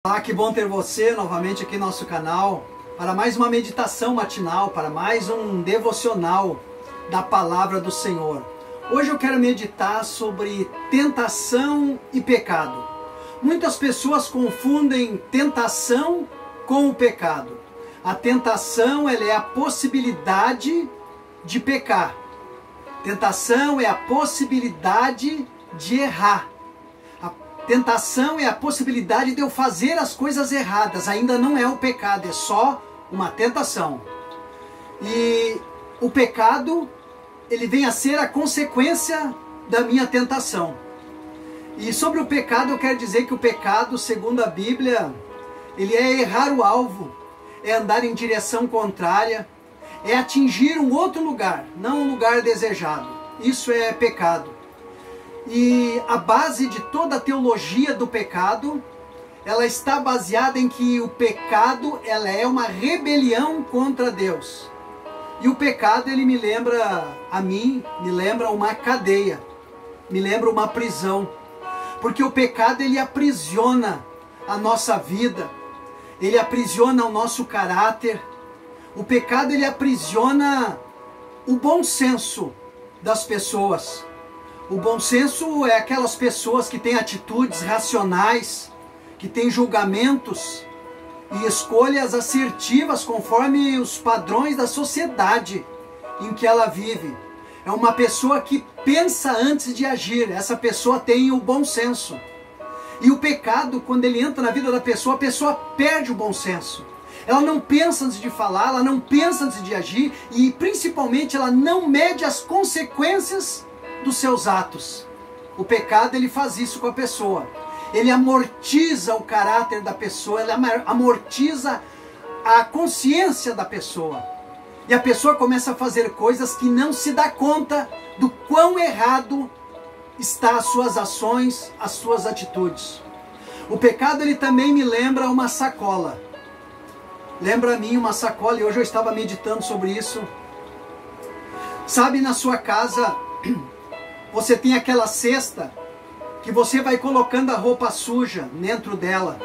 Olá, que bom ter você novamente aqui no nosso canal para mais uma meditação matinal, para mais um devocional da Palavra do Senhor. Hoje eu quero meditar sobre tentação e pecado. Muitas pessoas confundem tentação com o pecado. A tentação, ela é a possibilidade de pecar. Tentação é a possibilidade de errar. Tentação é a possibilidade de eu fazer as coisas erradas, ainda não é o pecado, é só uma tentação. E o pecado, ele vem a ser a consequência da minha tentação. E sobre o pecado, eu quero dizer que o pecado, segundo a Bíblia, ele é errar o alvo, é andar em direção contrária, é atingir um outro lugar, não um lugar desejado. Isso é pecado. E a base de toda a teologia do pecado, ela está baseada em que o pecado, ela é uma rebelião contra Deus. E o pecado, ele me lembra a mim, me lembra uma cadeia, me lembra uma prisão. Porque o pecado, ele aprisiona a nossa vida, ele aprisiona o nosso caráter. O pecado, ele aprisiona o bom senso das pessoas. O bom senso é aquelas pessoas que têm atitudes racionais, que têm julgamentos e escolhas assertivas conforme os padrões da sociedade em que ela vive. É uma pessoa que pensa antes de agir, essa pessoa tem o bom senso. E o pecado, quando ele entra na vida da pessoa, a pessoa perde o bom senso. Ela não pensa antes de falar, ela não pensa antes de agir e principalmente ela não mede as consequências dos seus atos. O pecado, ele faz isso com a pessoa. Ele amortiza o caráter da pessoa, ele amortiza a consciência da pessoa. E a pessoa começa a fazer coisas que não se dá conta do quão errado está as suas ações, as suas atitudes. O pecado, ele também me lembra uma sacola. Lembra a mim uma sacola, e hoje eu estava meditando sobre isso. Sabe, na sua casa você tem aquela cesta que você vai colocando a roupa suja dentro dela.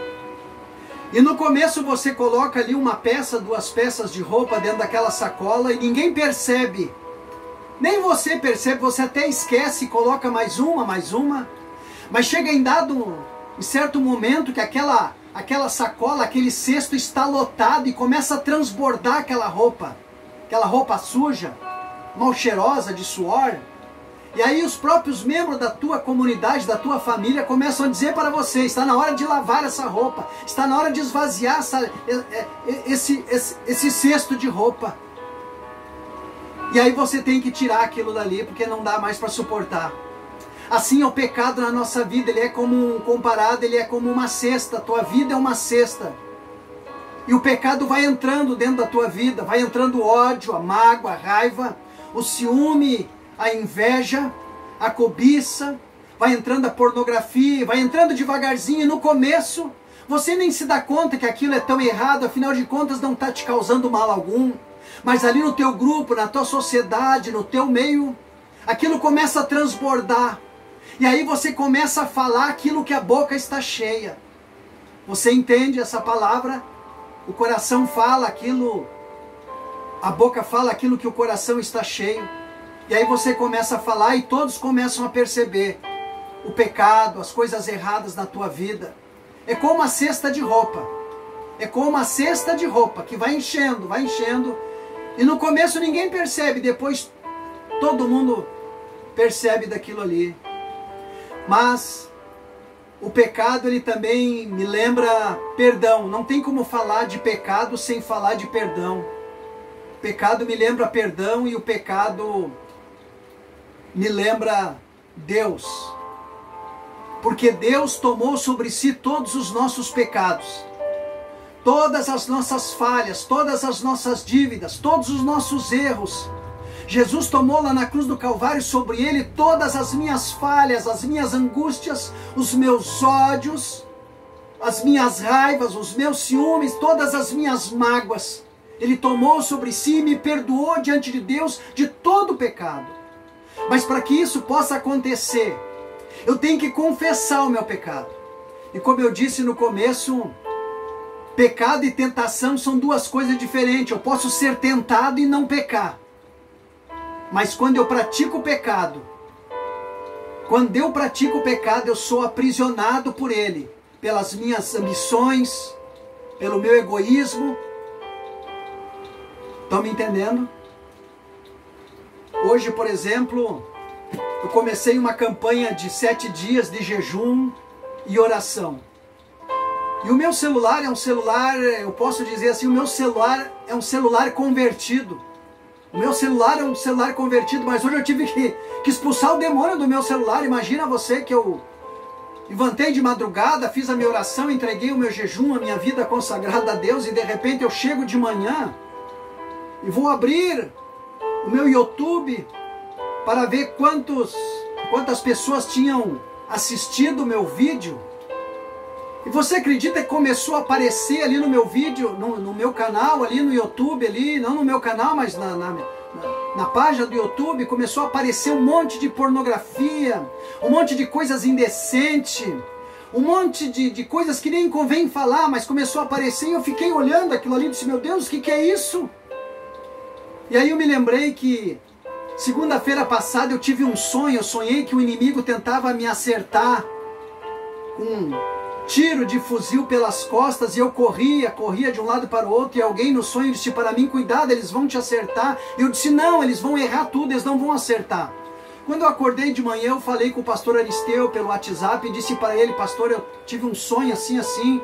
E no começo você coloca ali uma peça, duas peças de roupa dentro daquela sacola e ninguém percebe. Nem você percebe, você até esquece e coloca mais uma. Mas chega em certo momento que aquela sacola, aquele cesto está lotado e começa a transbordar aquela roupa suja, mal cheirosa de suor. E aí os próprios membros da tua comunidade, da tua família, começam a dizer para você: está na hora de lavar essa roupa, está na hora de esvaziar esse cesto de roupa. E aí você tem que tirar aquilo dali, porque não dá mais para suportar. Assim é o pecado na nossa vida, ele é como uma cesta, a tua vida é uma cesta. E o pecado vai entrando dentro da tua vida, vai entrando o ódio, a mágoa, a raiva, o ciúme, a inveja, a cobiça, vai entrando a pornografia, vai entrando devagarzinho e no começo você nem se dá conta que aquilo é tão errado, afinal de contas não está te causando mal algum, mas ali no teu grupo, na tua sociedade, no teu meio, aquilo começa a transbordar, e aí você começa a falar aquilo que a boca está cheia. Você entende essa palavra? O coração fala aquilo, a boca fala aquilo que o coração está cheio. E aí você começa a falar e todos começam a perceber o pecado, as coisas erradas na tua vida. É como uma cesta de roupa. É como uma cesta de roupa que vai enchendo. E no começo ninguém percebe, depois todo mundo percebe daquilo ali. Mas o pecado, ele também me lembra perdão. Não tem como falar de pecado sem falar de perdão. O pecado me lembra perdão e o pecado me lembra Deus, porque Deus tomou sobre si todos os nossos pecados, todas as nossas falhas, todas as nossas dívidas, todos os nossos erros. Jesus tomou lá na cruz do Calvário sobre ele todas as minhas falhas, as minhas angústias, os meus ódios, as minhas raivas, os meus ciúmes, todas as minhas mágoas. Ele tomou sobre si e me perdoou diante de Deus de todo o pecado. Mas para que isso possa acontecer, eu tenho que confessar o meu pecado. E como eu disse no começo, Pecado e tentação são duas coisas diferentes. Eu posso ser tentado e não pecar. Mas quando eu pratico o pecado, eu sou aprisionado por ele, pelas minhas ambições, pelo meu egoísmo. Estão me entendendo? Hoje, por exemplo, eu comecei uma campanha de 7 dias de jejum e oração. E o meu celular é um celular, eu posso dizer assim, o meu celular é um celular convertido. O meu celular é um celular convertido, mas hoje eu tive que expulsar o demônio do meu celular. Imagina você que eu levantei de madrugada, fiz a minha oração, entreguei o meu jejum, a minha vida consagrada a Deus, e de repente eu chego de manhã e vou abrir o meu YouTube para ver quantas pessoas tinham assistido o meu vídeo. E você acredita que começou a aparecer ali no meu vídeo, no meu canal, ali no YouTube, ali, não no meu canal, mas na página do YouTube, começou a aparecer um monte de pornografia, um monte de coisas indecentes, um monte de coisas que nem convém falar, mas começou a aparecer, e eu fiquei olhando aquilo ali e disse, meu Deus, o que é isso? E aí eu me lembrei que segunda-feira passada eu tive um sonho, eu sonhei que o inimigo tentava me acertar com tiro de fuzil pelas costas, e eu corria de um lado para o outro, e alguém no sonho disse para mim, cuidado, eles vão te acertar. Eu disse, não, eles vão errar tudo, eles não vão acertar. Quando eu acordei de manhã, eu falei com o pastor Aristeu pelo WhatsApp, e disse para ele, pastor, eu tive um sonho assim, assim.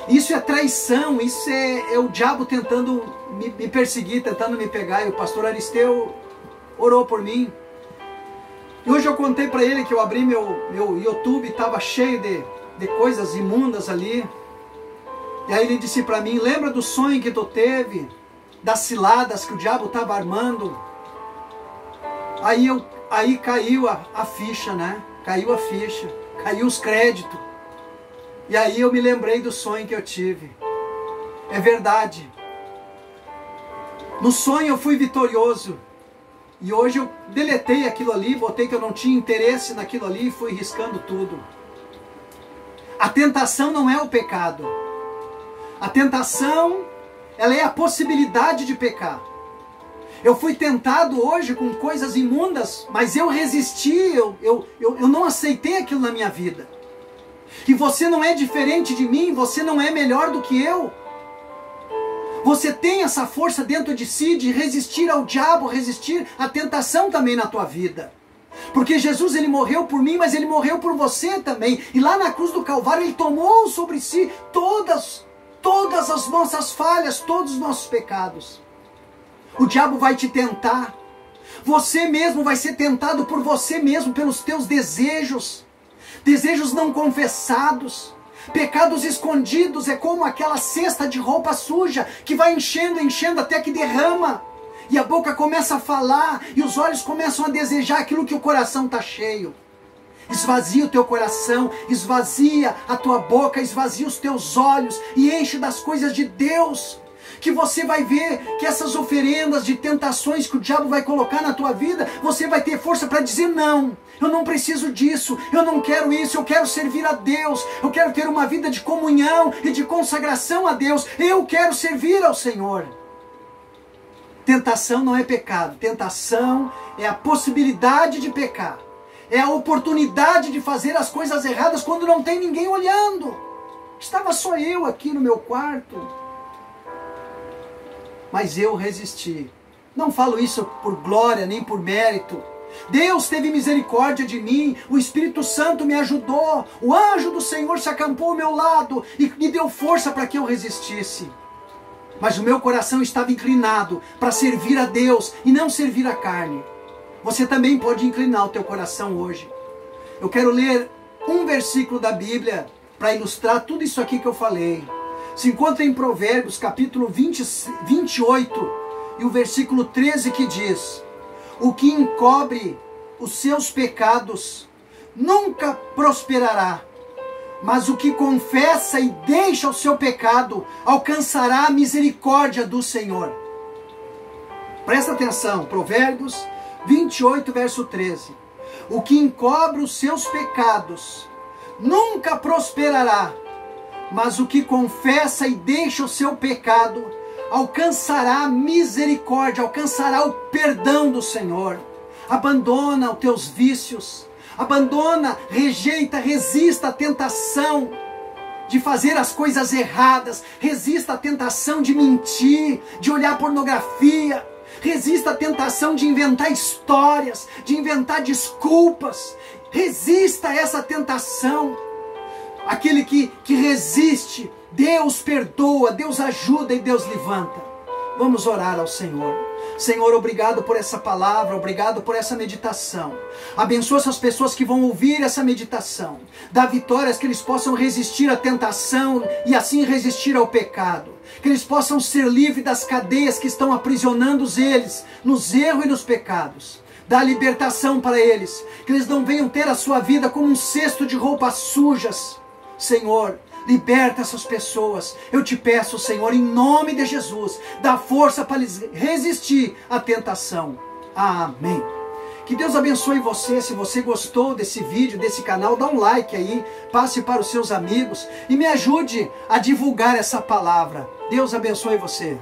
Isso é traição, isso é o diabo tentando me perseguir, tentando me pegar. E o pastor Aristeu orou por mim. E hoje eu contei para ele que eu abri meu YouTube, estava cheio de coisas imundas ali. E aí ele disse para mim, lembra do sonho que tu teve? Das ciladas que o diabo estava armando? Aí caiu a ficha, né? Caiu a ficha, caiu os créditos. E aí eu me lembrei do sonho que eu tive. É verdade. No sonho eu fui vitorioso. E hoje eu deletei aquilo ali, botei que eu não tinha interesse naquilo ali e fui riscando tudo. A tentação não é o pecado. A tentação, ela é a possibilidade de pecar. Eu fui tentado hoje com coisas imundas, mas eu resisti, eu não aceitei aquilo na minha vida. E você não é diferente de mim, você não é melhor do que eu. Você tem essa força dentro de si de resistir ao diabo, resistir à tentação também na tua vida. Porque Jesus, ele morreu por mim, mas ele morreu por você também. E lá na cruz do Calvário, ele tomou sobre si todas as nossas falhas, todos os nossos pecados. O diabo vai te tentar. Você mesmo vai ser tentado por você mesmo, pelos teus desejos. Desejos não confessados. Pecados escondidos. É como aquela cesta de roupa suja que vai enchendo, enchendo até que derrama. E a boca começa a falar, e os olhos começam a desejar aquilo que o coração está cheio. Esvazia o teu coração, esvazia a tua boca, esvazia os teus olhos e enche das coisas de Deus. Que você vai ver que essas oferendas de tentações que o diabo vai colocar na tua vida, você vai ter força para dizer não. Eu não preciso disso, eu não quero isso, eu quero servir a Deus. Eu quero ter uma vida de comunhão e de consagração a Deus. Eu quero servir ao Senhor. Tentação não é pecado. Tentação é a possibilidade de pecar. É a oportunidade de fazer as coisas erradas quando não tem ninguém olhando. Estava só eu aqui no meu quarto. Mas eu resisti. Não falo isso por glória, nem por mérito. Deus teve misericórdia de mim. O Espírito Santo me ajudou. O anjo do Senhor se acampou ao meu lado e me deu força para que eu resistisse. Mas o meu coração estava inclinado para servir a Deus e não servir a carne. Você também pode inclinar o teu coração hoje. Eu quero ler um versículo da Bíblia para ilustrar tudo isso aqui que eu falei. Se encontra em Provérbios, capítulo 28, e o versículo 13, que diz: o que encobre os seus pecados nunca prosperará, mas o que confessa e deixa o seu pecado alcançará a misericórdia do Senhor. Presta atenção, Provérbios 28, verso 13. O que encobre os seus pecados nunca prosperará, Mas o que confessa e deixa o seu pecado alcançará misericórdia, alcançará o perdão do Senhor. Abandona os teus vícios, abandona, rejeita, resista à tentação de fazer as coisas erradas, resista à tentação de mentir, de olhar pornografia, resista à tentação de inventar histórias, de inventar desculpas, resista a essa tentação. Aquele que resiste, Deus perdoa, Deus ajuda e Deus levanta. Vamos orar ao Senhor. Senhor, obrigado por essa palavra, obrigado por essa meditação. Abençoa essas pessoas que vão ouvir essa meditação. Dá vitórias, que eles possam resistir à tentação e assim resistir ao pecado. Que eles possam ser livres das cadeias que estão aprisionando eles nos erros e nos pecados. Dá libertação para eles. Que eles não venham ter a sua vida como um cesto de roupas sujas. Senhor, liberta essas pessoas. Eu te peço, Senhor, em nome de Jesus, dá força para eles resistir à tentação. Amém. Que Deus abençoe você. Se você gostou desse vídeo, desse canal, dá um like aí, passe para os seus amigos e me ajude a divulgar essa palavra. Deus abençoe você.